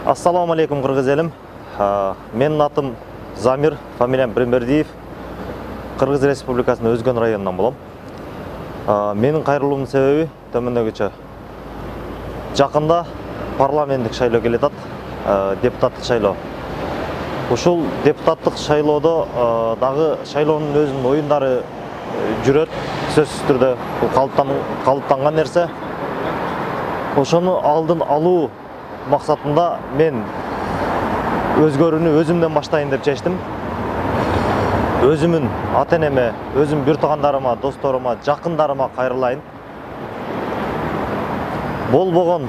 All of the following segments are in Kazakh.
Ассаламу алейкум, қырғыз елім. Менің атым Замир, фамилиям Примбердиев. Қырғыз Республикасының Өзгөн районынан болам. Менің қайрылуымның себебі төмендегіше. Жақында парламенттік шайлоо келет ат, депутаттық шайлоо. Ушул депутаттық шайлоодо дагы шайлоонун өзүнүн оюндары жүрөт, сөзсүз түрдө. Бул калыптанган нерсе. Ошону алдын алуу мақсатында мен өзгөрүүнү өзүмдөн баштайын деп чечтим. Өзүмүн ата-энеме, өзүм бир туугандарыма, досторума, жакындарыма кайрылайын. Болбогон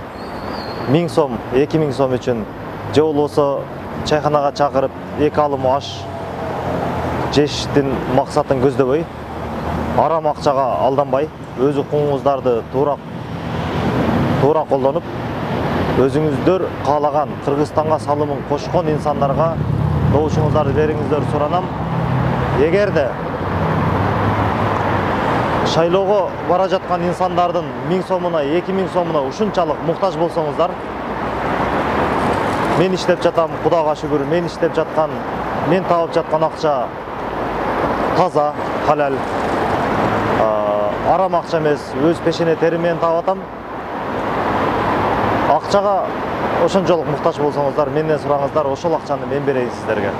1000 сом, 2000 сом үчүн же болбосо чайханага чакырып 2 алым аш жештин максатын көздөбөй, арам акчага алданбай, өз укугуңуздарды туура колдонуп, өзүңүздөр каалаган Кыргызстанга салымын кошкон инсандарга добушуңуздарды бериңиздер суранам. Эгерде шайлоого бара жаткан инсандардын 1000 сомуна, 2000 сомуна ушунчалык муктаж болсоңуздар, мен иштеп жатам, Кудайга шүгүр, мен иштеп жаткан, мен таап жаткан акча таза, халал, арам акча эмес, өз пешене терим менен таап атам. Акчага ошончолук муктаж болсоңуздар, менден сураңыздар, ошол акчаны мен берейин сиздерге.